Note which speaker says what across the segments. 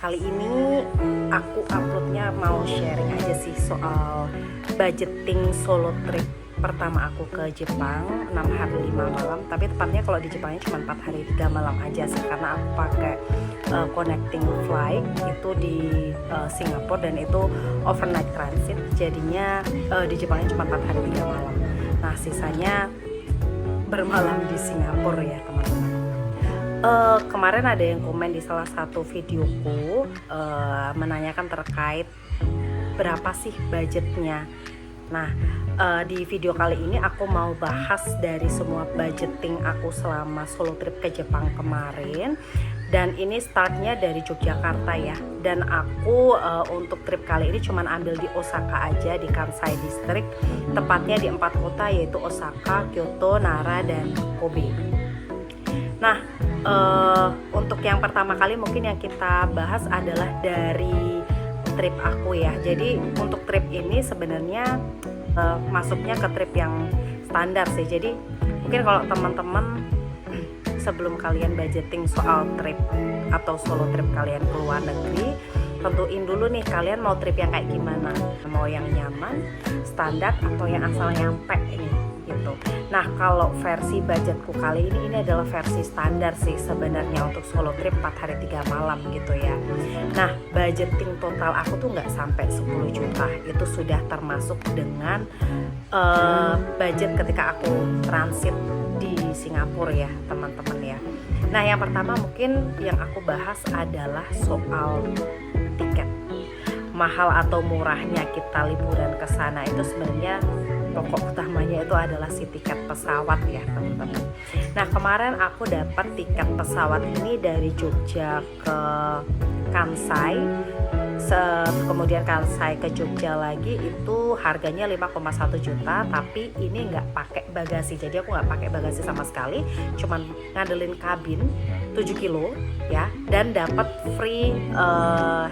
Speaker 1: Kali ini aku uploadnya mau sharing aja sih soal budgeting solo trip pertama aku ke Jepang 6 hari 5 malam. Tapi tepatnya kalau di Jepangnya cuma 4 hari 3 malam aja sih, karena aku pakai connecting flight itu di Singapura dan itu overnight transit. Jadinya di Jepangnya cuma 4 hari 3 malam. Nah sisanya bermalam di Singapura ya teman-teman. Kemarin ada yang komen di salah satu videoku menanyakan terkait berapa sih budgetnya. Nah di video kali ini aku mau bahas dari semua budgeting aku selama solo trip ke Jepang kemarin. Dan ini startnya dari Yogyakarta ya. Dan aku untuk trip kali ini cuman ambil di Osaka aja, di Kansai District. Tepatnya di 4 kota yaitu Osaka, Kyoto, Nara, dan Kobe. Nah untuk yang pertama kali mungkin yang kita bahas adalah dari trip aku ya. Jadi untuk trip ini sebenarnya masuknya ke trip yang standar sih. Jadi mungkin kalau teman-teman sebelum kalian budgeting soal trip atau solo trip kalian ke luar negeri, tentuin dulu nih kalian mau trip yang kayak gimana, mau yang nyaman, standar, atau yang asal nyampe ini gitu. Nah kalau versi budgetku kali ini adalah versi standar sih sebenarnya untuk solo trip 4 hari 3 malam gitu ya. Nah budgeting total aku tuh nggak sampai 10 juta, itu sudah termasuk dengan budget ketika aku transit di Singapura ya teman-teman ya. Nah yang pertama mungkin yang aku bahas adalah soal tiket. Mahal atau murahnya kita liburan ke sana itu sebenarnya pokok utamanya itu adalah si tiket pesawat ya teman-teman. Nah kemarin aku dapat tiket pesawat ini dari Jogja ke Kansai, kemudian Kansai ke Jogja lagi itu harganya 5,1 juta, tapi ini nggak pakai bagasi. Jadi aku nggak pakai bagasi sama sekali, cuman ngandelin kabin 7 kilo ya, dan dapat free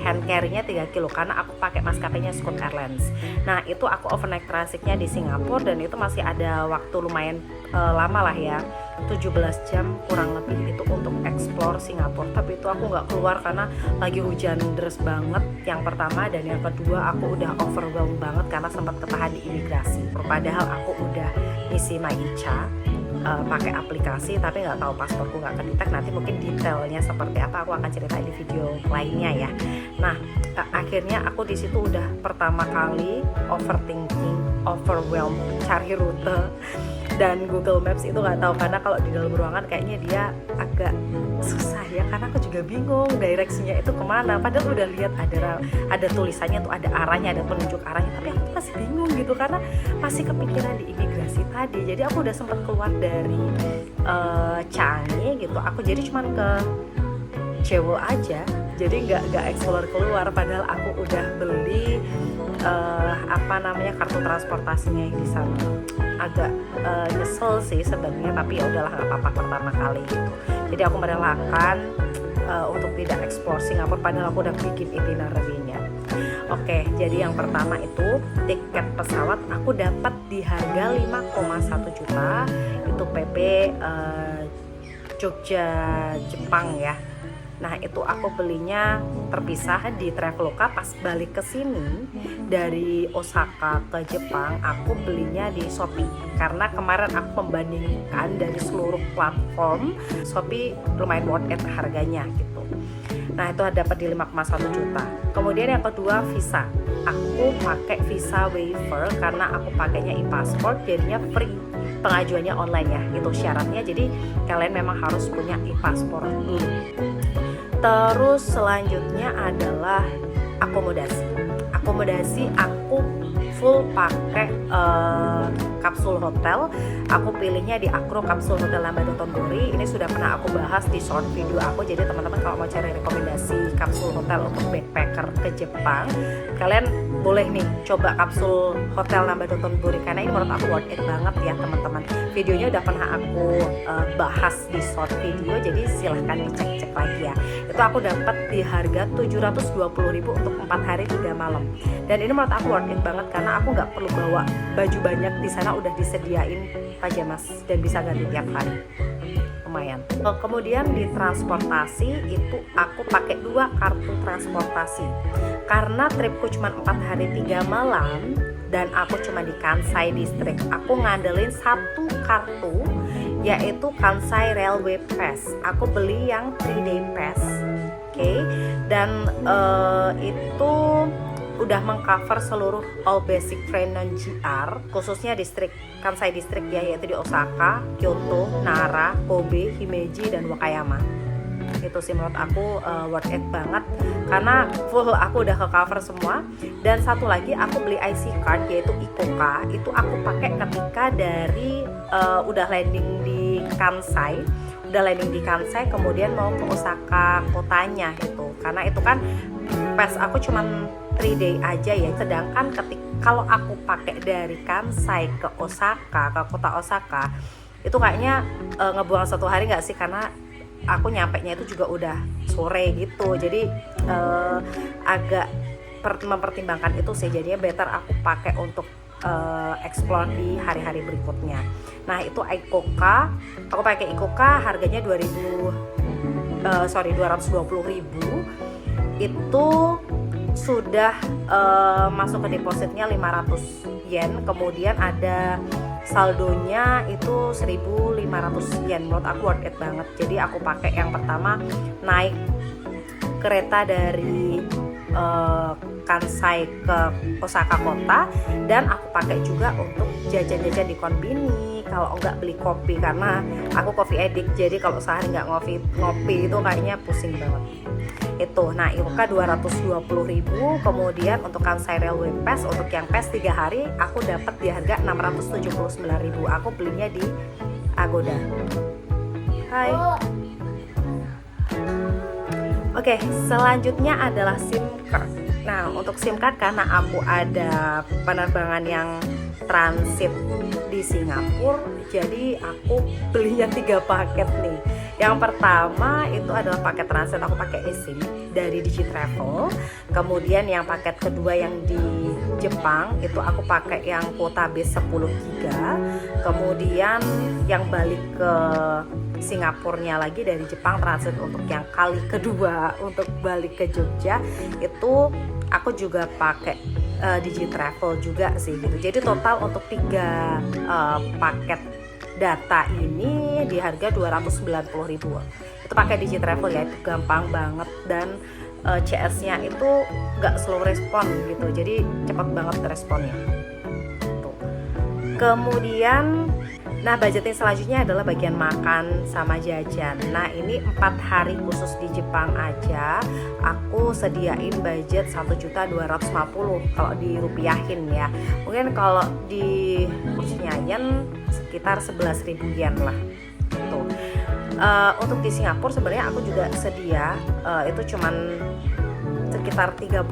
Speaker 1: hand carry-nya 3 kilo karena aku pakai maskapainya Scoot Airlines. Nah itu aku overnight transitnya di Singapura dan itu masih ada waktu lumayan lama lah ya, 17 jam kurang lebih itu untuk explore Singapura. Tapi itu aku nggak keluar karena lagi hujan deras banget yang pertama, dan yang kedua aku udah overwhelmed banget karena sempat ketahan di imigrasi. Padahal aku udah isi MyIcha pakai aplikasi, tapi nggak tahu pasporku nggak kedetek. Nanti mungkin detailnya seperti apa aku akan cerita di video lainnya ya. Nah akhirnya aku di situ udah pertama kali overthinking, overwhelmed cari rute, dan Google Maps itu nggak tahu karena kalau di dalam ruangan kayaknya dia agak susah ya, karena aku juga bingung direksinya itu kemana. Padahal udah lihat ada tulisannya tuh, ada arahnya, ada penunjuk arahnya, tapi aku masih bingung gitu karena masih kepikiran di imigrasi tadi. Jadi aku udah sempat keluar dari Changi gitu, aku jadi cuman ke Jewel aja, jadi nggak explore keluar. Padahal aku udah beli kartu transportasinya yang di sana. Agak nyesel sih sebenarnya, tapi ya udahlah nggak apa-apa pertama kali gitu. Jadi aku merelakan untuk tidak explore Singapura padahal aku udah bikin itinerary-nya. Oke, jadi yang pertama itu tiket pesawat aku dapat di harga 5,1 juta, itu PP Jogja Jepang ya. Nah itu aku belinya terpisah di Traveloka. Pas balik ke sini dari Osaka ke Jepang aku belinya di Shopee, karena kemarin aku membandingkan dari seluruh platform, Shopee lumayan worth it harganya gitu. Nah itu dapat di 5,1 juta. Kemudian yang kedua visa, aku pakai visa waiver karena aku pakainya e-passport, jadinya free pengajuannya online ya, itu syaratnya. Jadi kalian memang harus punya e-passport dulu. Terus selanjutnya adalah akomodasi aku full pakai kapsul hotel. Aku pilihnya di Akro Kapsul Hotel Lamba Dotonbori. Ini sudah pernah aku bahas di short video aku. Jadi teman-teman kalau mau cari rekomendasi kapsul hotel untuk backpacker ke Jepang, kalian boleh nih coba kapsul hotel Lamba Dotonbori karena ini menurut aku worth it banget ya teman-teman. Videonya udah pernah aku bahas di short video, jadi silahkan dicek-cek lagi ya. Itu aku dapat di harga 720.000 untuk 4 hari 3 malam. Dan ini menurut aku worth it banget karena aku nggak perlu bawa baju banyak, di sana udah disediain pajamas dan bisa ganti tiap hari. lumayan. Kemudian di transportasi itu aku pakai 2 kartu transportasi karena tripku cuma 4 hari 3 malam dan aku cuma di Kansai District. Aku ngandelin 1 kartu yaitu Kansai Railway Pass. Aku beli yang 3-day pass, oke. Dan itu udah mengcover seluruh all basic train non-GR, khususnya distrik Kansai District ya, yaitu di Osaka, Kyoto, Nara, Kobe, Himeji, dan Wakayama. Itu sih menurut aku worth it banget karena full aku udah ke cover semua. Dan satu lagi aku beli IC card yaitu IKOKA. Itu aku pakai ketika dari udah landing di Kansai, kemudian mau ke Osaka kotanya gitu. Karena itu kan pass aku cuman 3-day aja ya, sedangkan kalau aku pakai dari Kansai ke Osaka, ke kota Osaka, itu kayaknya ngebuang 1 hari nggak sih, karena aku nyampenya itu juga udah sore gitu. Jadi agak mempertimbangkan itu sih, jadinya better aku pakai untuk explore di hari-hari berikutnya. Nah itu IKOKA, aku pakai IKOKA harganya 220.000. Itu sudah masuk ke depositnya 500 yen, kemudian ada saldonya itu 1.500 yen. Menurut aku worth it banget. Jadi aku pakai yang pertama naik kereta dari Kansai ke Osaka kota, dan aku pakai juga untuk jajan-jajan di konbini, kalau enggak beli kopi karena aku coffee addict. Jadi kalau sehari nggak ngopi itu kayaknya pusing banget. Itu, nah IKOKA 220.000. Kemudian untuk Kansai Railway Pass, untuk yang pass 3 hari aku dapat di harga 679.000. Aku belinya di Agoda. Hai. Oke, selanjutnya adalah SIM card. Nah, untuk SIM card karena aku ada penerbangan yang transit di Singapura, jadi aku belinya 3 paket nih. Yang pertama itu adalah paket transit, aku pakai eSIM dari Digitravel. Kemudian yang paket kedua yang di Jepang itu aku pakai yang kuota base 10 giga. Kemudian yang balik ke Singapurnya lagi dari Jepang transit untuk yang kali kedua untuk balik ke Jogja itu aku juga pakai Digitravel juga sih gitu. Jadi total untuk 3 paket data ini di harga 290.000. Itu pakai Digitravel ya, itu gampang banget dan CS-nya itu nggak slow respon gitu, jadi cepat banget responnya. Tuh. Kemudian, nah budgeting selanjutnya adalah bagian makan sama jajan. Nah ini 4 hari khusus di Jepang aja, aku sediain budget 1.250.000 kalau dirupiahin ya. Mungkin kalau di kursnya yen sekitar 11.000 yen lah gitu. Untuk di Singapura sebenarnya aku juga sedia itu cuman sekitar $30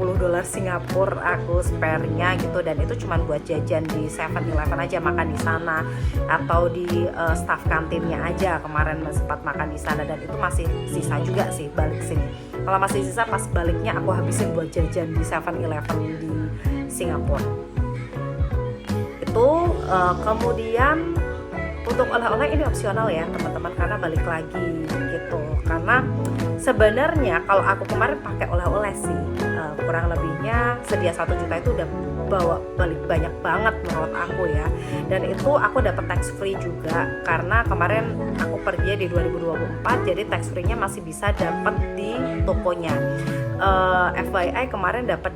Speaker 1: Singapura aku spare-nya gitu, dan itu cuman buat jajan di 7-Eleven aja, makan di sana atau di staff kantinnya aja. Kemarin sempat makan di sana dan itu masih sisa juga sih balik sini. Kalau masih sisa pas baliknya aku habisin buat jajan di 7-Eleven di Singapura. Itu kemudian untuk oleh-oleh ini opsional ya teman-teman, karena balik lagi gitu. Karena sebenarnya kalau aku kemarin pakai oleh-oleh sih kurang lebihnya sedia 1 juta itu udah bawa balik banyak banget menurut aku ya. Dan itu aku dapat tax free juga karena kemarin aku pergi di 2024, jadi tax free-nya masih bisa dapat di tokonya. FYI kemarin dapat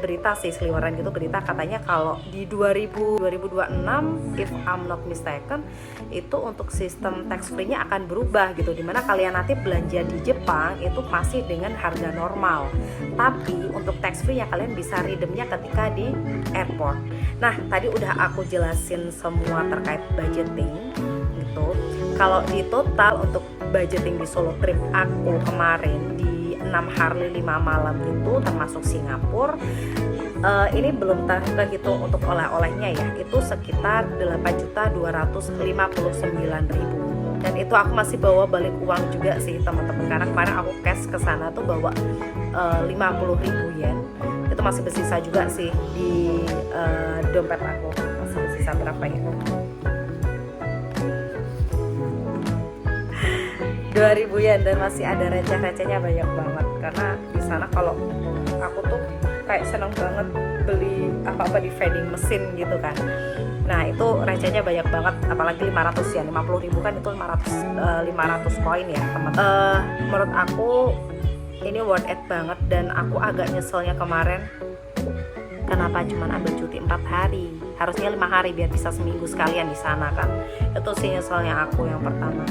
Speaker 1: berita sih, seliweran gitu berita, katanya kalau di 2026 if I'm not mistaken itu untuk sistem tax free-nya akan berubah gitu, dimana kalian nanti belanja di Jepang itu masih dengan harga normal, tapi untuk tax free-nya kalian bisa redeemnya ketika di airport. Nah tadi udah aku jelasin semua terkait budgeting gitu. Kalau di total untuk budgeting di solo trip aku kemarin di 6 hari 5 malam itu termasuk Singapura, ini belum terhitung untuk oleh-olehnya ya, itu sekitar 8.259.000. Dan itu aku masih bawa balik uang juga sih teman-teman, karena kemarin aku cash ke sana tuh bawa 50.000 yen. Itu masih bersisa juga sih di dompet aku, masih bersisa berapa ya. 2.000 yen, dan masih ada receh-recehnya banyak banget. Karena di sana kalau aku tuh kayak seneng banget beli apa-apa di vending mesin gitu kan. Nah itu recehnya banyak banget, apalagi 500 yen, 50.000 kan itu 500 koin ya teman. Menurut aku ini worth it banget, dan aku agak nyeselnya kemarin kenapa cuma ambil cuti 4 hari, harusnya 5 hari biar bisa seminggu sekalian di sana kan. Itu sih nyeselnya aku yang pertama.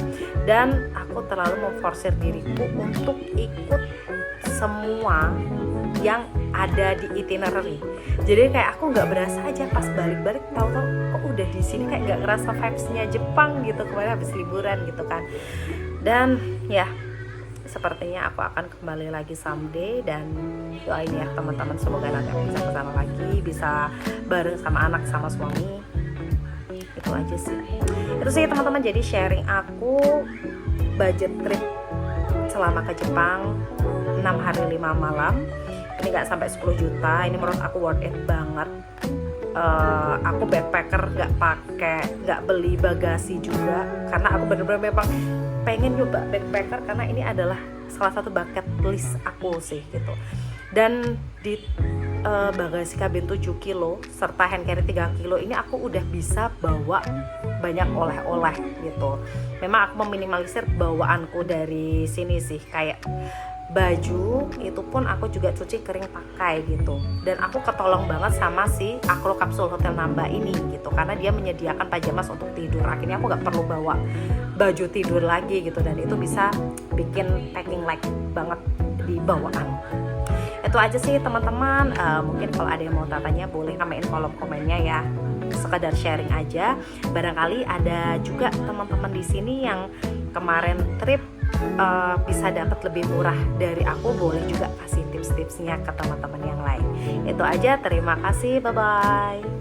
Speaker 1: Dan aku terlalu memforsir diriku untuk ikut semua yang ada di itinerary. Jadi kayak aku nggak berasa aja pas balik-balik, tahu-tahu kok udah di sini, kayak nggak ngerasa vibes-nya Jepang gitu kemarin habis liburan gitu kan. Dan ya sepertinya aku akan kembali lagi someday, dan doain ya teman-teman, semoga nanti aku bisa kesana lagi, bisa bareng sama anak sama suami. Itu aja sih. Itu sih teman-teman, jadi sharing aku budget trip selama ke Jepang 6 hari 5 malam. Ini gak sampai 10 juta, ini menurut aku worth it banget. Aku backpacker, gak beli bagasi juga, karena aku bener-bener memang pengen nyoba backpacker, karena ini adalah salah satu bucket list aku sih gitu. Dan di bagasi kabin 7 kilo serta hand carry 3 kilo ini aku udah bisa bawa banyak oleh-oleh gitu. Memang aku meminimalisir bawaanku dari sini sih, kayak baju itu pun aku juga cuci kering pakai gitu. Dan aku ketolong banget sama si Akro Kapsul Hotel Namba ini gitu, karena dia menyediakan pajamas untuk tidur. Akhirnya aku gak perlu bawa baju tidur lagi gitu, dan itu bisa bikin packing light banget di bawaan. Itu aja sih teman-teman. Mungkin kalau ada yang mau tanya boleh ramein kolom komennya ya, sekedar sharing aja. Barangkali ada juga teman-teman di sini yang kemarin trip bisa dapat lebih murah dari aku, boleh juga kasih tips-tipsnya ke teman-teman yang lain. Itu aja, terima kasih, bye-bye.